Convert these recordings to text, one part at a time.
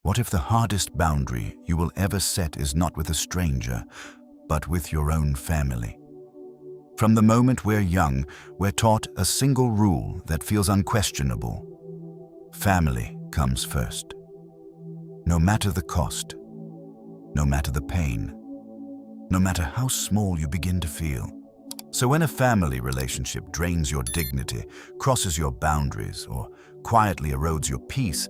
What if the hardest boundary you will ever set is not with a stranger, but with your own family? From the moment we're young, we're taught a single rule that feels unquestionable. Family comes first. No matter the cost, no matter the pain, no matter how small you begin to feel. So when a family relationship drains your dignity, crosses your boundaries, or quietly erodes your peace,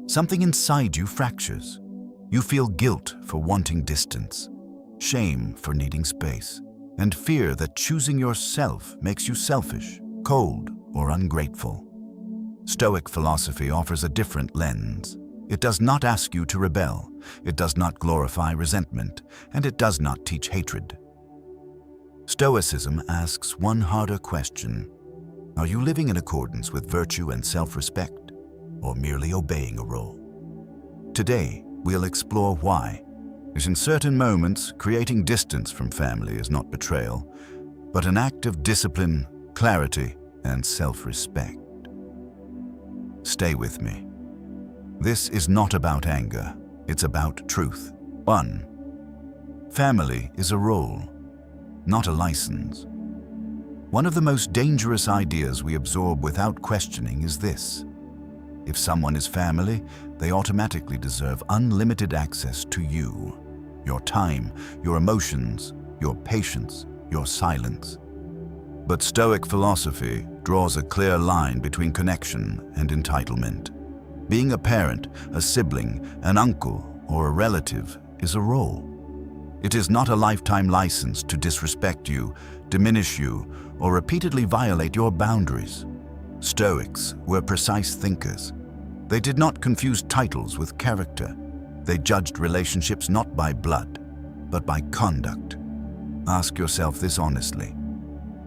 something inside you fractures. You feel guilt for wanting distance, shame for needing space, and fear that choosing yourself makes you selfish, cold, or ungrateful. Stoic philosophy offers a different lens. It does not ask you to rebel, it does not glorify resentment, and it does not teach hatred. Stoicism asks one harder question: are you living in accordance with virtue and self-respect, or merely obeying a role? Today, we'll explore why. Because in certain moments, creating distance from family is not betrayal, but an act of discipline, clarity, and self-respect. Stay with me. This is not about anger, it's about truth. 1. Family is a role, not a license. One of the most dangerous ideas we absorb without questioning is this: if someone is family, they automatically deserve unlimited access to you, your time, your emotions, your patience, your silence. But Stoic philosophy draws a clear line between connection and entitlement. Being a parent, a sibling, an uncle, or a relative is a role. It is not a lifetime license to disrespect you, diminish you, or repeatedly violate your boundaries. Stoics were precise thinkers. They did not confuse titles with character. They judged relationships not by blood, but by conduct. Ask yourself this honestly: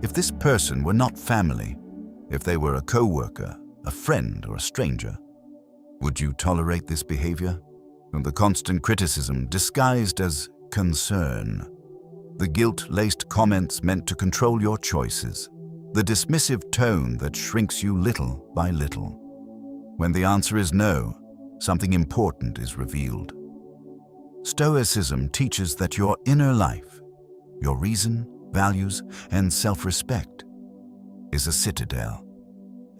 if this person were not family, if they were a co-worker, a friend, or a stranger, would you tolerate this behavior? And the constant criticism disguised as concern, the guilt-laced comments meant to control your choices, the dismissive tone that shrinks you little by little. When the answer is no, something important is revealed. Stoicism teaches that your inner life, your reason, values, and self-respect, is a citadel,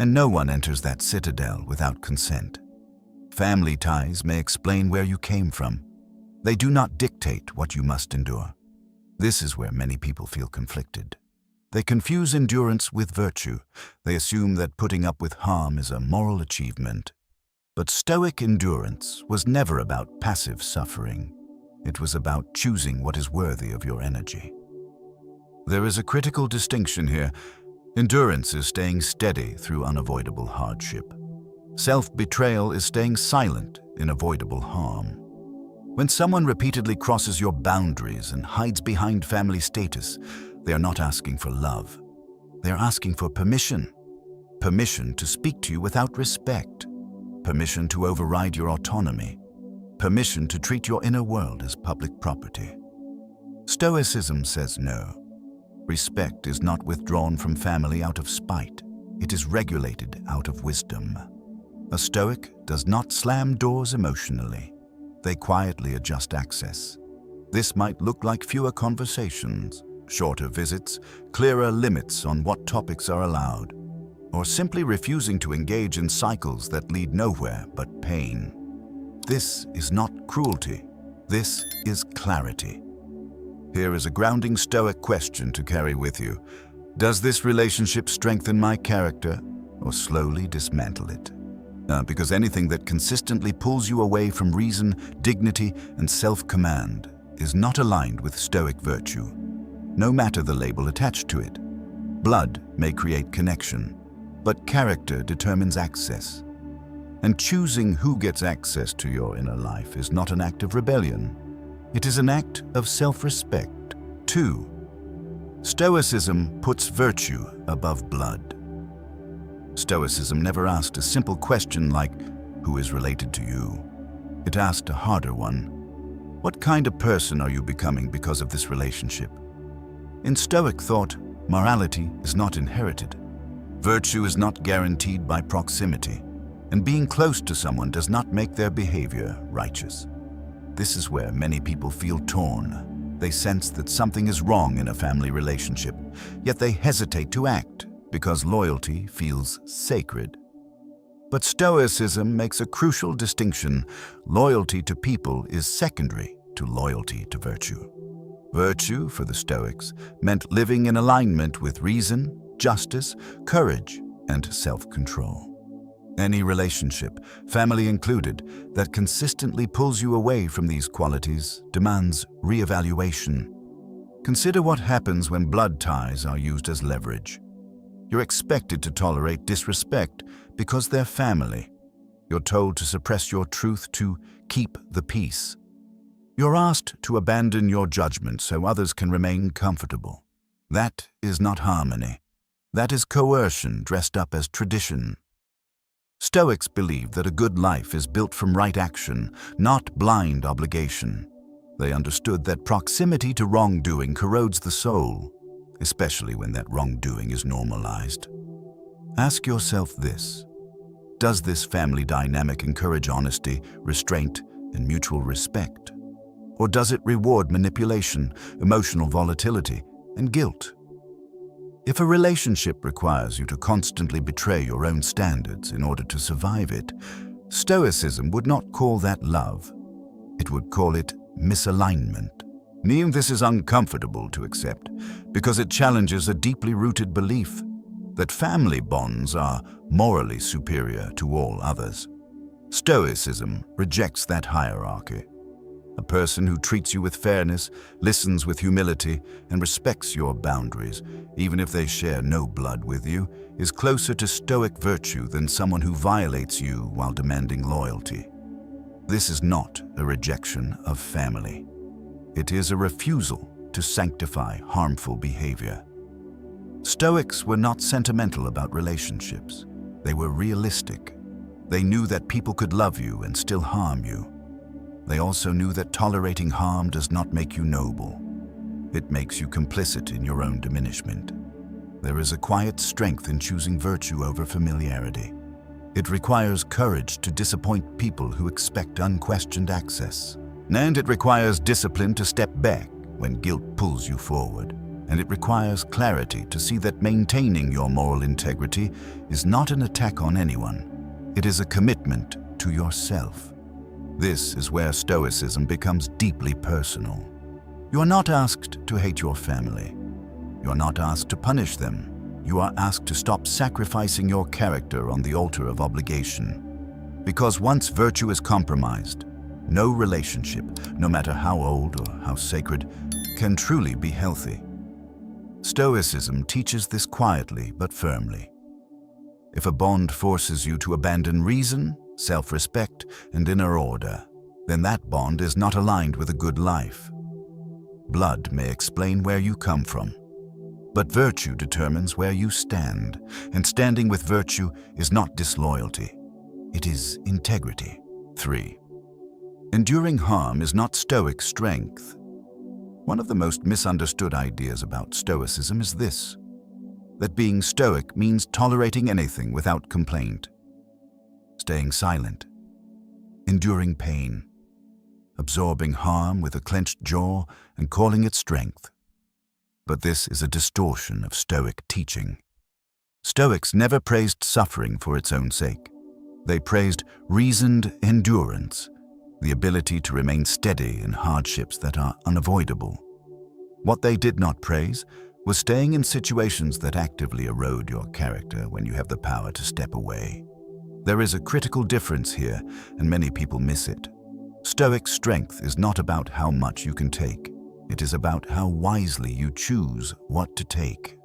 and no one enters that citadel without consent. Family ties may explain where you came from. They do not dictate what you must endure. This is where many people feel conflicted. They confuse endurance with virtue. They assume that putting up with harm is a moral achievement. But Stoic endurance was never about passive suffering. It was about choosing what is worthy of your energy. There is a critical distinction here. Endurance is staying steady through unavoidable hardship. Self-betrayal is staying silent in avoidable harm. When someone repeatedly crosses your boundaries and hides behind family status, they are not asking for love. They are asking for permission. Permission to speak to you without respect. Permission to override your autonomy. Permission to treat your inner world as public property. Stoicism says no. Respect is not withdrawn from family out of spite. It is regulated out of wisdom. A Stoic does not slam doors emotionally. They quietly adjust access. This might look like fewer conversations, shorter visits, clearer limits on what topics are allowed, or simply refusing to engage in cycles that lead nowhere but pain. This is not cruelty. This is clarity. Here is a grounding Stoic question to carry with you. Does this relationship strengthen my character or slowly dismantle it? Because anything that consistently pulls you away from reason, dignity, and self-command is not aligned with Stoic virtue, no matter the label attached to it. Blood may create connection, but character determines access. And choosing who gets access to your inner life is not an act of rebellion. It is an act of self-respect. 2. Stoicism puts virtue above blood. Stoicism never asked a simple question like, who is related to you? It asked a harder one. What kind of person are you becoming because of this relationship? In Stoic thought, morality is not inherited. Virtue is not guaranteed by proximity. and being close to someone does not make their behavior righteous. This is where many people feel torn. They sense that something is wrong in a family relationship, yet they hesitate to act because loyalty feels sacred. But Stoicism makes a crucial distinction. Loyalty to people is secondary to loyalty to virtue. Virtue, for the Stoics, meant living in alignment with reason, justice, courage, and self-control. Any relationship, family included, that consistently pulls you away from these qualities demands re-evaluation. Consider what happens when blood ties are used as leverage. You're expected to tolerate disrespect because they're family. You're told to suppress your truth to keep the peace. You're asked to abandon your judgment so others can remain comfortable. That is not harmony. That is coercion dressed up as tradition. Stoics believed that a good life is built from right action, not blind obligation. They understood that proximity to wrongdoing corrodes the soul, especially when that wrongdoing is normalized. Ask yourself this: does this family dynamic encourage honesty, restraint, and mutual respect? Or does it reward manipulation, emotional volatility, and guilt? If a relationship requires you to constantly betray your own standards in order to survive it, Stoicism would not call that love. It would call it misalignment. This is uncomfortable to accept because it challenges a deeply rooted belief that family bonds are morally superior to all others. Stoicism rejects that hierarchy. A person who treats you with fairness, listens with humility, and respects your boundaries, even if they share no blood with you, is closer to Stoic virtue than someone who violates you while demanding loyalty. This is not a rejection of family. It is a refusal to sanctify harmful behavior. Stoics were not sentimental about relationships. They were realistic. They knew that people could love you and still harm you. They also knew that tolerating harm does not make you noble. It makes you complicit in your own diminishment. There is a quiet strength in choosing virtue over familiarity. It requires courage to disappoint people who expect unquestioned access. And it requires discipline to step back when guilt pulls you forward. And it requires clarity to see that maintaining your moral integrity is not an attack on anyone. It is a commitment to yourself. This is where Stoicism becomes deeply personal. You are not asked to hate your family. You are not asked to punish them. You are asked to stop sacrificing your character on the altar of obligation. Because once virtue is compromised, no relationship, no matter how old or how sacred, can truly be healthy. Stoicism teaches this quietly but firmly. If a bond forces you to abandon reason, self-respect, and inner order, then that bond is not aligned with a good life. Blood may explain where you come from, but virtue determines where you stand, and standing with virtue is not disloyalty. It is integrity. 3. Enduring harm is not Stoic strength. One of the most misunderstood ideas about Stoicism is this: that being Stoic means tolerating anything without complaint, staying silent, enduring pain, absorbing harm with a clenched jaw and calling it strength. But this is a distortion of Stoic teaching. Stoics never praised suffering for its own sake. They praised reasoned endurance, the ability to remain steady in hardships that are unavoidable. What they did not praise was staying in situations that actively erode your character when you have the power to step away. There is a critical difference here, and many people miss it. Stoic strength is not about how much you can take. It is about how wisely you choose what to take.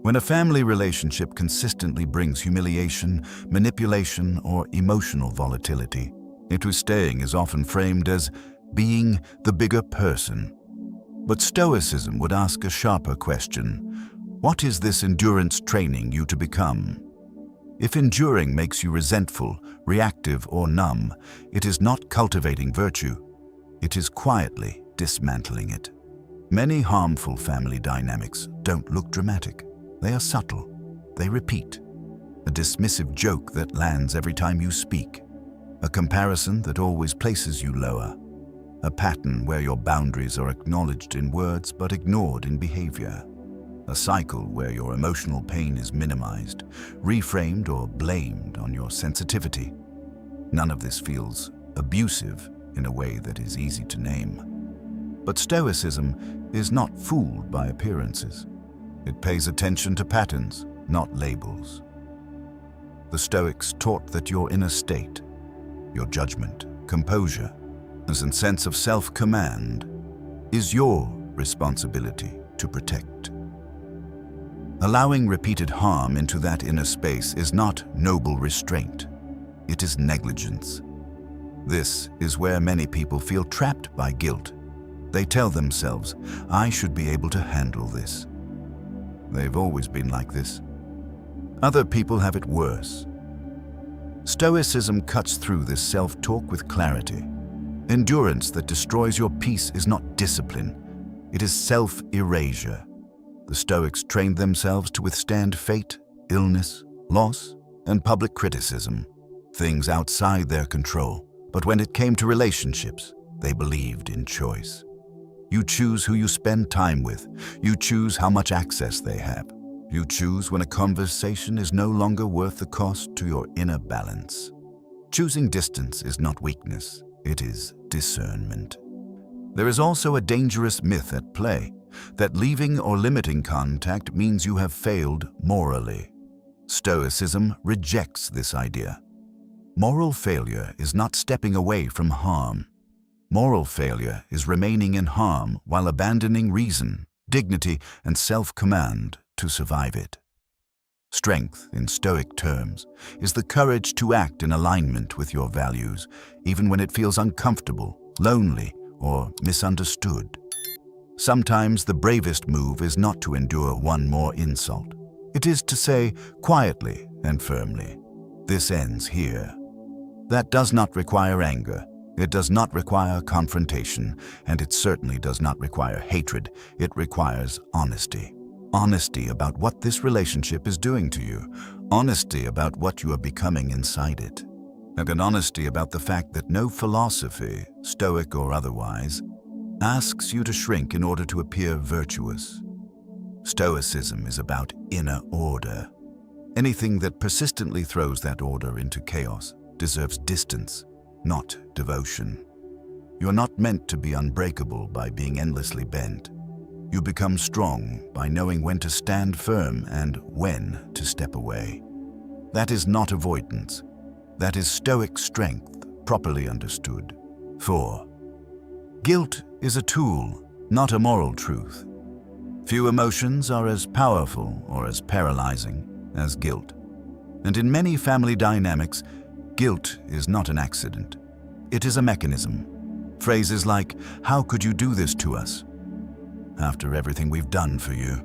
When a family relationship consistently brings humiliation, manipulation, or emotional volatility, staying is often framed as being the bigger person. But Stoicism would ask a sharper question: what is this endurance training you to become? If enduring makes you resentful, reactive, or numb, it is not cultivating virtue. It is quietly dismantling it. Many harmful family dynamics don't look dramatic. They are subtle. They repeat. a dismissive joke that lands every time you speak, a comparison that always places you lower, a pattern where your boundaries are acknowledged in words but ignored in behavior, a cycle where your emotional pain is minimized, reframed or blamed on your sensitivity. None of this feels abusive in a way that is easy to name. But Stoicism is not fooled by appearances. It pays attention to patterns, not labels. The Stoics taught that your inner state, your judgment, composure, and sense of self-command is your responsibility to protect. Allowing repeated harm into that inner space is not noble restraint. It is negligence. This is where many people feel trapped by guilt. They tell themselves, "I should be able to handle this." They've always been like this. Other people have it worse. Stoicism cuts through this self-talk with clarity. Endurance that destroys your peace is not discipline. It is self-erasure. The Stoics trained themselves to withstand fate, illness, loss, and public criticism, things outside their control. But when it came to relationships, they believed in choice. You choose who you spend time with. You choose how much access they have. You choose when a conversation is no longer worth the cost to your inner balance. Choosing distance is not weakness. It is discernment. There is also a dangerous myth at play, that leaving or limiting contact means you have failed morally. Stoicism rejects this idea. Moral failure is not stepping away from harm. Moral failure is remaining in harm while abandoning reason, dignity, and self-command to survive it. Strength, in Stoic terms, is the courage to act in alignment with your values, even when it feels uncomfortable, lonely, or misunderstood. Sometimes the bravest move is not to endure one more insult. It is to say quietly and firmly, "This ends here." That does not require anger. It does not require confrontation, and it certainly does not require hatred. It requires honesty. Honesty about what this relationship is doing to you. Honesty about what you are becoming inside it. And an honesty about the fact that no philosophy, Stoic or otherwise, asks you to shrink in order to appear virtuous. Stoicism is about inner order. Anything that persistently throws that order into chaos deserves distance, not devotion. You are not meant to be unbreakable by being endlessly bent. You become strong by knowing when to stand firm and when to step away. That is not avoidance. That is Stoic strength, properly understood. 4. Guilt is a tool, not a moral truth. Few emotions are as powerful or as paralyzing as guilt. And in many family dynamics, guilt is not an accident. It is a mechanism. Phrases like, "How could you do this to us? After everything we've done for you."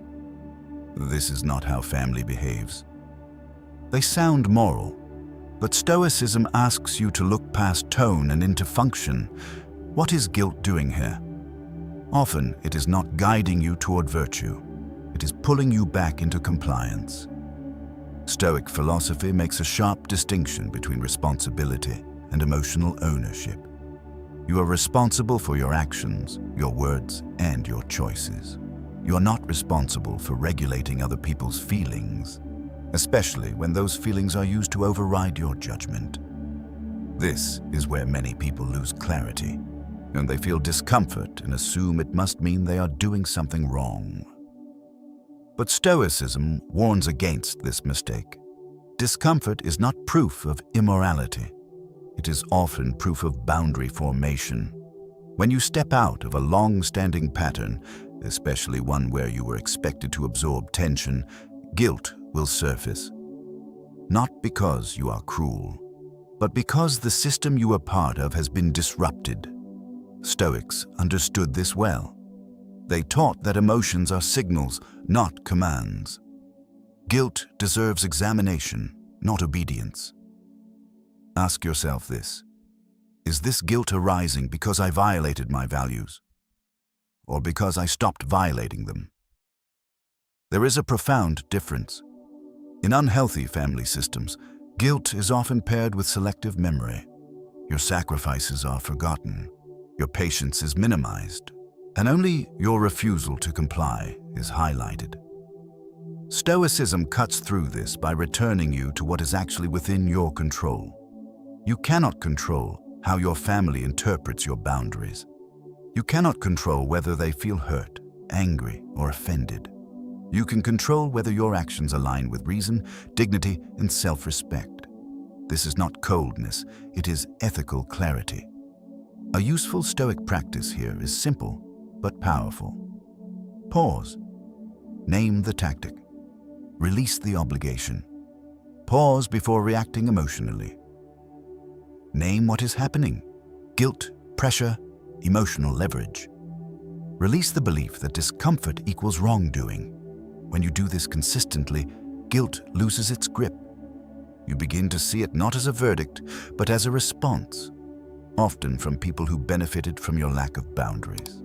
This is not how family behaves. They sound moral, but Stoicism asks you to look past tone and into function. What is guilt doing here? Often, it is not guiding you toward virtue. It is pulling you back into compliance. Stoic philosophy makes a sharp distinction between responsibility and emotional ownership. You are responsible for your actions, your words, and your choices. You are not responsible for regulating other people's feelings, especially when those feelings are used to override your judgment. This is where many people lose clarity, and they feel discomfort and assume it must mean they are doing something wrong. But Stoicism warns against this mistake. Discomfort is not proof of immorality. It is often proof of boundary formation. When you step out of a long-standing pattern, especially one where you were expected to absorb tension, guilt will surface. Not because you are cruel, but because the system you are part of has been disrupted. Stoics understood this well. They taught that emotions are signals, not commands. Guilt deserves examination, not obedience. Ask yourself this: is this guilt arising because I violated my values, or because I stopped violating them? There is a profound difference. In unhealthy family systems, guilt is often paired with selective memory. Your sacrifices are forgotten, your patience is minimized, and only your refusal to comply is highlighted. Stoicism cuts through this by returning you to what is actually within your control. You cannot control how your family interprets your boundaries. You cannot control whether they feel hurt, angry, or offended. You can control whether your actions align with reason, dignity, and self-respect. This is not coldness, it is ethical clarity. A useful Stoic practice here is simple but powerful. Pause. Name the tactic. Release the obligation. Pause before reacting emotionally. Name what is happening: guilt, pressure, emotional leverage. Release the belief that discomfort equals wrongdoing. When you do this consistently, guilt loses its grip. You begin to see it not as a verdict, but as a response, often from people who benefited from your lack of boundaries.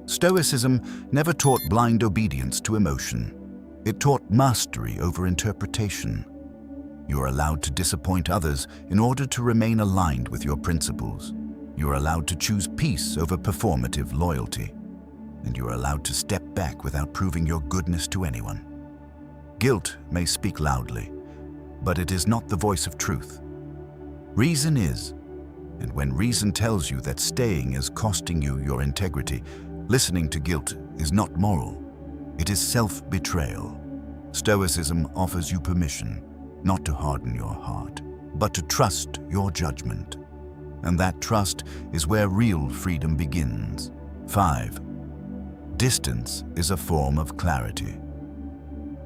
Stoicism never taught blind obedience to emotion. It taught mastery over interpretation. You are allowed to disappoint others in order to remain aligned with your principles. You are allowed to choose peace over performative loyalty. And you are allowed to step back without proving your goodness to anyone. Guilt may speak loudly, but it is not the voice of truth. Reason is, and when reason tells you that staying is costing you your integrity, listening to guilt is not moral. It is self-betrayal. Stoicism offers you permission not to harden your heart, but to trust your judgment. And that trust is where real freedom begins. 5. Distance is a form of clarity.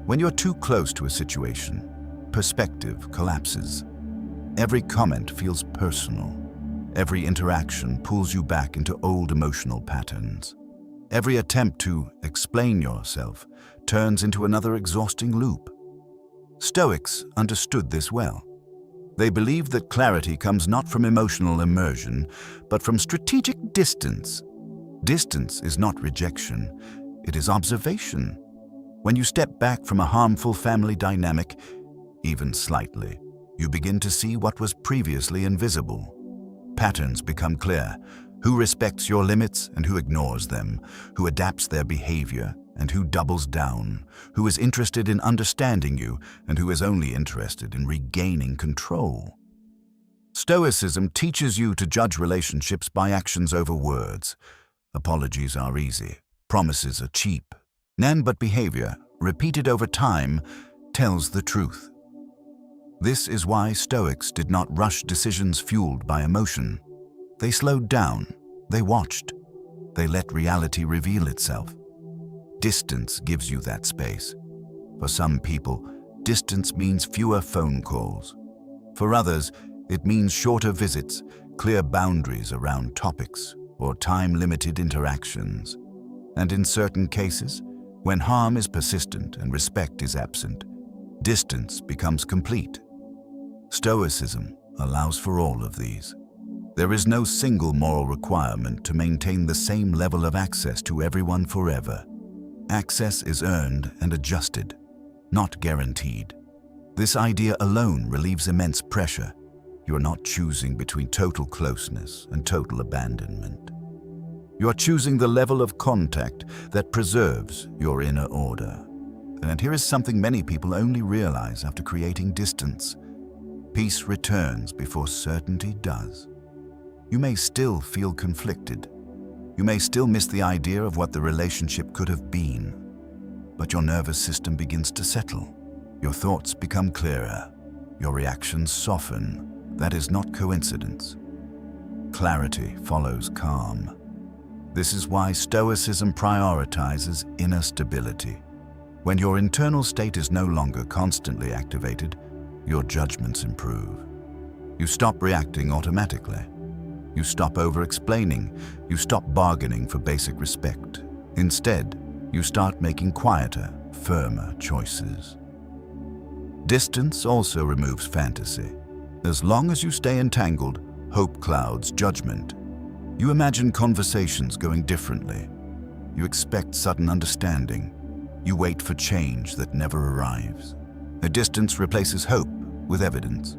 When you're too close to a situation, perspective collapses. Every comment feels personal. Every interaction pulls you back into old emotional patterns. Every attempt to explain yourself turns into another exhausting loop. Stoics understood this well. They believed that clarity comes not from emotional immersion, but from strategic distance. Distance is not rejection, it is observation. When you step back from a harmful family dynamic, even slightly, you begin to see what was previously invisible. Patterns become clear: who respects your limits and who ignores them, who adapts their behavior and who doubles down, who is interested in understanding you and who is only interested in regaining control. Stoicism teaches you to judge relationships by actions over words. Apologies are easy, promises are cheap. None but behavior, repeated over time, tells the truth. This is why Stoics did not rush decisions fueled by emotion. They slowed down, they watched, they let reality reveal itself. Distance gives you that space. For some people, distance means fewer phone calls. For others, it means shorter visits, clear boundaries around topics, or time-limited interactions. And in certain cases, when harm is persistent and respect is absent, distance becomes complete. Stoicism allows for all of these. There is no single moral requirement to maintain the same level of access to everyone forever. Access is earned and adjusted, not guaranteed. This idea alone relieves immense pressure. You are not choosing between total closeness and total abandonment. You are choosing the level of contact that preserves your inner order. And here is something many people only realize after creating distance. Peace returns before certainty does. You may still feel conflicted. You may still miss the idea of what the relationship could have been. But your nervous system begins to settle. Your thoughts become clearer. Your reactions soften. That is not coincidence. Clarity follows calm. This is why Stoicism prioritizes inner stability. When your internal state is no longer constantly activated, your judgments improve. You stop reacting automatically. You stop over-explaining. You stop bargaining for basic respect. Instead, you start making quieter, firmer choices. Distance also removes fantasy. As long as you stay entangled, hope clouds judgment. You imagine conversations going differently. You expect sudden understanding. You wait for change that never arrives. A distance replaces hope with evidence.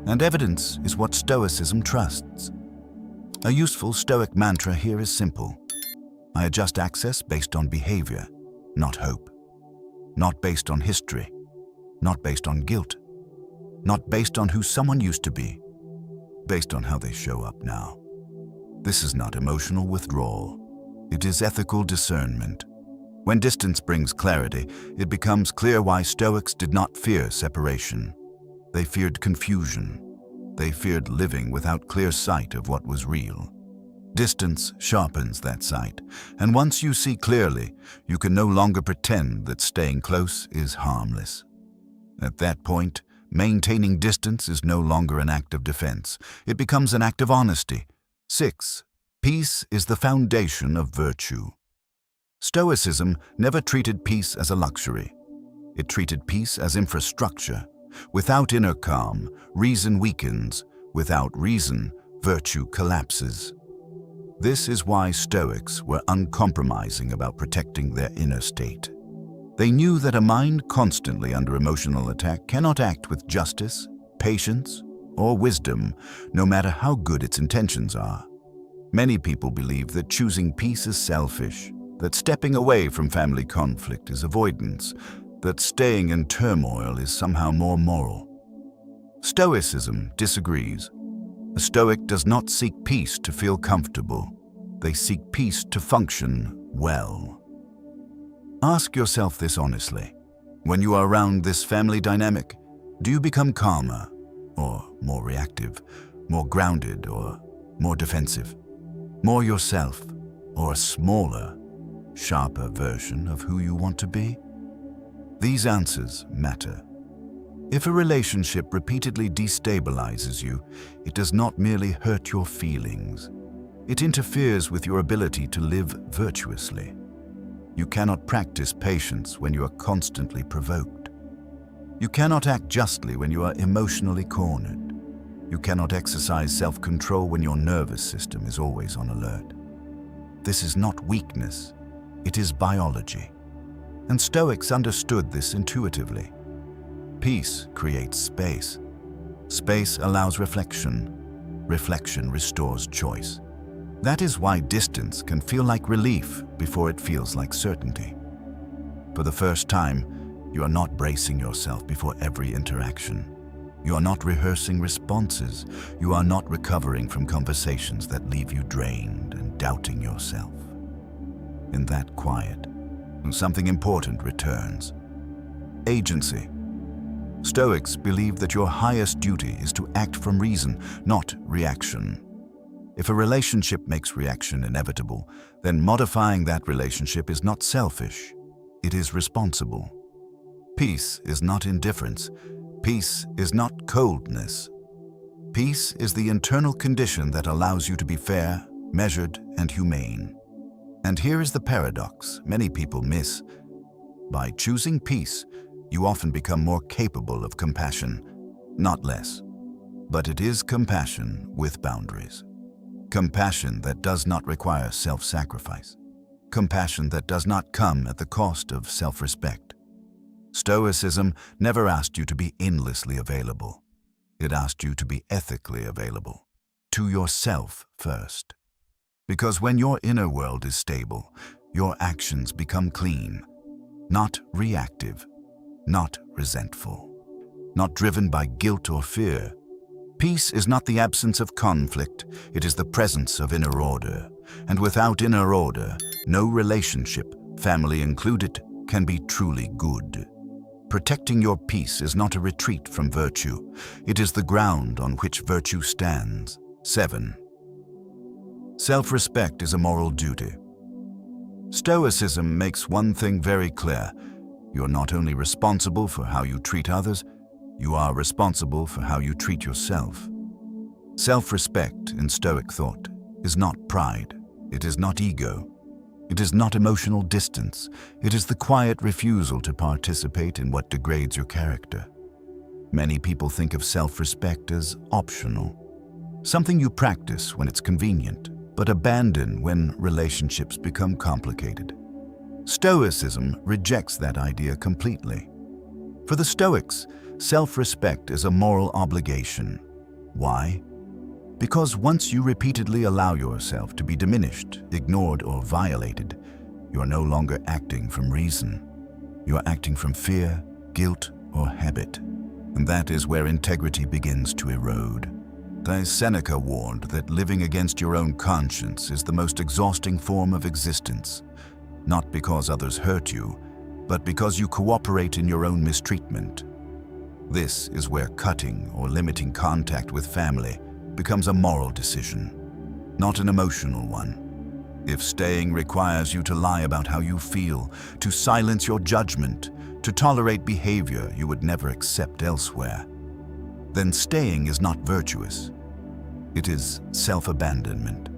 And evidence is what Stoicism trusts. A useful Stoic mantra here is simple. I adjust access based on behavior, not hope. Not based on history, not based on guilt, not based on who someone used to be, based on how they show up now. This is not emotional withdrawal. It is ethical discernment. When distance brings clarity, it becomes clear why Stoics did not fear separation. They feared confusion. They feared living without clear sight of what was real. Distance sharpens that sight, and once you see clearly, you can no longer pretend that staying close is harmless. At that point, maintaining distance is no longer an act of defense. It becomes an act of honesty. 6. Peace is the foundation of virtue. Stoicism never treated peace as a luxury. It treated peace as infrastructure. Without inner calm, reason weakens. Without reason, virtue collapses. This is why Stoics were uncompromising about protecting their inner state. They knew that a mind constantly under emotional attack cannot act with justice, patience, or wisdom, no matter how good its intentions are. Many people believe that choosing peace is selfish, that stepping away from family conflict is avoidance, that staying in turmoil is somehow more moral. Stoicism disagrees. A Stoic does not seek peace to feel comfortable. They seek peace to function well. Ask yourself this honestly. When you are around this family dynamic, do you become calmer, or more reactive, more grounded, or more defensive? More yourself, or a smaller, sharper version of who you want to be? These answers matter. If a relationship repeatedly destabilizes you, it does not merely hurt your feelings. It interferes with your ability to live virtuously. You cannot practice patience when you are constantly provoked. You cannot act justly when you are emotionally cornered. You cannot exercise self-control when your nervous system is always on alert. This is not weakness, it is biology. And Stoics understood this intuitively. Peace creates space. Space allows reflection. Reflection restores choice. That is why distance can feel like relief before it feels like certainty. For the first time, you are not bracing yourself before every interaction. You are not rehearsing responses. You are not recovering from conversations that leave you drained and doubting yourself. In that quiet, something important returns. Agency. Stoics believe that your highest duty is to act from reason, not reaction. If a relationship makes reaction inevitable, then modifying that relationship is not selfish, it is responsible. Peace is not indifference. Peace is not coldness. Peace is the internal condition that allows you to be fair, measured, and humane. And here is the paradox many people miss. By choosing peace, you often become more capable of compassion, not less. But it is compassion with boundaries. Compassion that does not require self-sacrifice. Compassion that does not come at the cost of self-respect. Stoicism never asked you to be endlessly available. It asked you to be ethically available, to yourself first. Because when your inner world is stable, your actions become clean, not reactive, not resentful, not driven by guilt or fear. Peace is not the absence of conflict, it is the presence of inner order. And without inner order, no relationship, family included, can be truly good. Protecting your peace is not a retreat from virtue. It is the ground on which virtue stands. 7. Self-respect is a moral duty. Stoicism makes one thing very clear. You are not only responsible for how you treat others, you are responsible for how you treat yourself. Self-respect in Stoic thought is not pride. It is not ego. It is not emotional distance. It is the quiet refusal to participate in what degrades your character. Many people think of self-respect as optional, something you practice when it's convenient, but abandon when relationships become complicated. Stoicism rejects that idea completely. For the Stoics, self-respect is a moral obligation. Why? Because once you repeatedly allow yourself to be diminished, ignored, or violated, you are no longer acting from reason. You are acting from fear, guilt, or habit. And that is where integrity begins to erode. Seneca warned that living against your own conscience is the most exhausting form of existence, not because others hurt you, but because you cooperate in your own mistreatment. This is where cutting or limiting contact with family becomes a moral decision, not an emotional one. If staying requires you to lie about how you feel, to silence your judgment, to tolerate behavior you would never accept elsewhere, then staying is not virtuous. It is self-abandonment.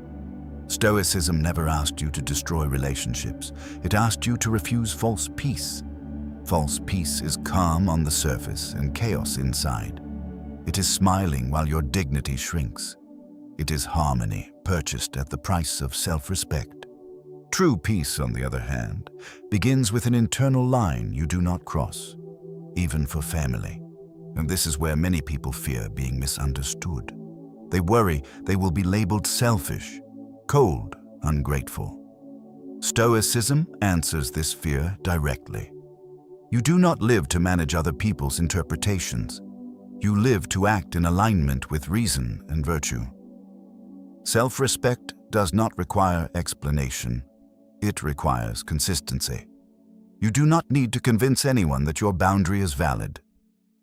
Stoicism never asked you to destroy relationships. It asked you to refuse false peace. False peace is calm on the surface and chaos inside. It is smiling while your dignity shrinks. It is harmony purchased at the price of self-respect. True peace, on the other hand, begins with an internal line you do not cross, even for family. And this is where many people fear being misunderstood. They worry they will be labeled selfish, cold, ungrateful. Stoicism answers this fear directly. You do not live to manage other people's interpretations. You live to act in alignment with reason and virtue. Self-respect does not require explanation. It requires consistency. You do not need to convince anyone that your boundary is valid.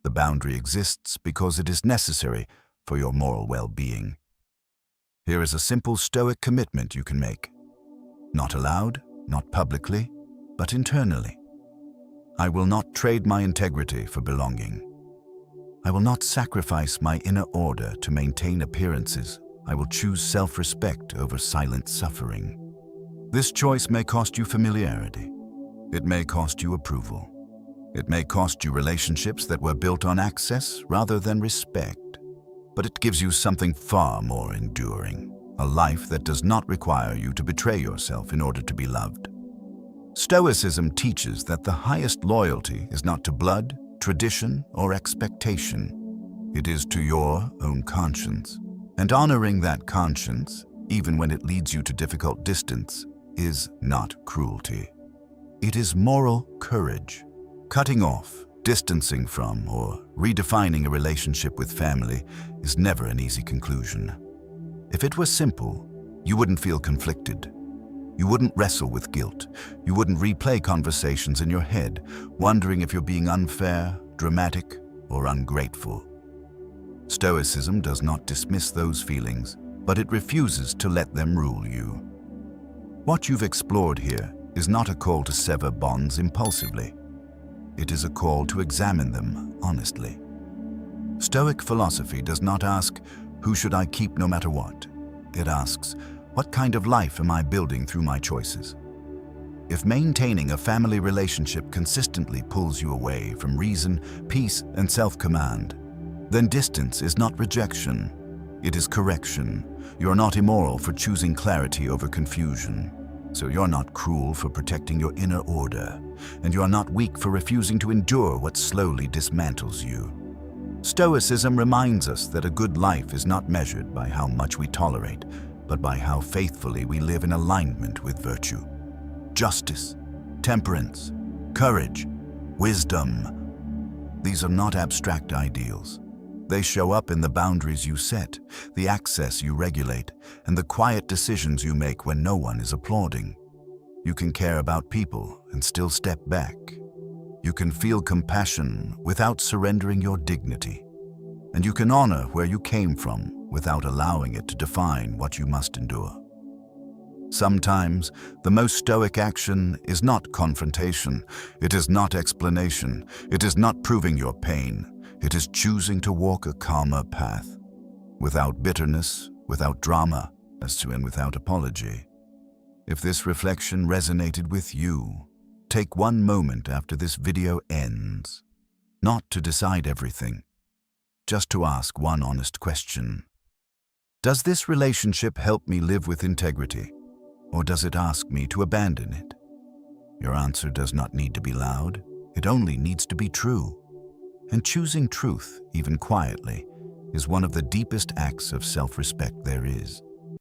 The boundary exists because it is necessary for your moral well-being. Here is a simple Stoic commitment you can make. Not aloud, not publicly, but internally. I will not trade my integrity for belonging. I will not sacrifice my inner order to maintain appearances. I will choose self-respect over silent suffering. This choice may cost you familiarity. It may cost you approval. It may cost you relationships that were built on access rather than respect. But it gives you something far more enduring, a life that does not require you to betray yourself in order to be loved. Stoicism teaches that the highest loyalty is not to blood, tradition, or expectation. It is to your own conscience. And honoring that conscience, even when it leads you to difficult distance, is not cruelty. It is moral courage. Cutting off, distancing from, or redefining a relationship with family is never an easy conclusion. If it was simple, you wouldn't feel conflicted. You wouldn't wrestle with guilt. You wouldn't replay conversations in your head, wondering if you're being unfair, dramatic, or ungrateful. Stoicism does not dismiss those feelings, but it refuses to let them rule you. What you've explored here is not a call to sever bonds impulsively. It is a call to examine them honestly. Stoic philosophy does not ask, who should I keep no matter what? It asks, what kind of life am I building through my choices? If maintaining a family relationship consistently pulls you away from reason, peace, and self-command, then distance is not rejection. It is correction. You're not immoral for choosing clarity over confusion. So you're not cruel for protecting your inner order, and you're not weak for refusing to endure what slowly dismantles you. Stoicism reminds us that a good life is not measured by how much we tolerate, but by how faithfully we live in alignment with virtue. Justice, temperance, courage, wisdom. These are not abstract ideals. They show up in the boundaries you set, the access you regulate, and the quiet decisions you make when no one is applauding. You can care about people and still step back. You can feel compassion without surrendering your dignity. And you can honor where you came from without allowing it to define what you must endure. Sometimes, the most stoic action is not confrontation. It is not explanation. It is not proving your pain. It is choosing to walk a calmer path, without bitterness, without drama, and without apology. If this reflection resonated with you, take one moment after this video ends, not to decide everything, just to ask one honest question. Does this relationship help me live with integrity, or does it ask me to abandon it? Your answer does not need to be loud. It only needs to be true. And choosing truth, even quietly, is one of the deepest acts of self-respect there is.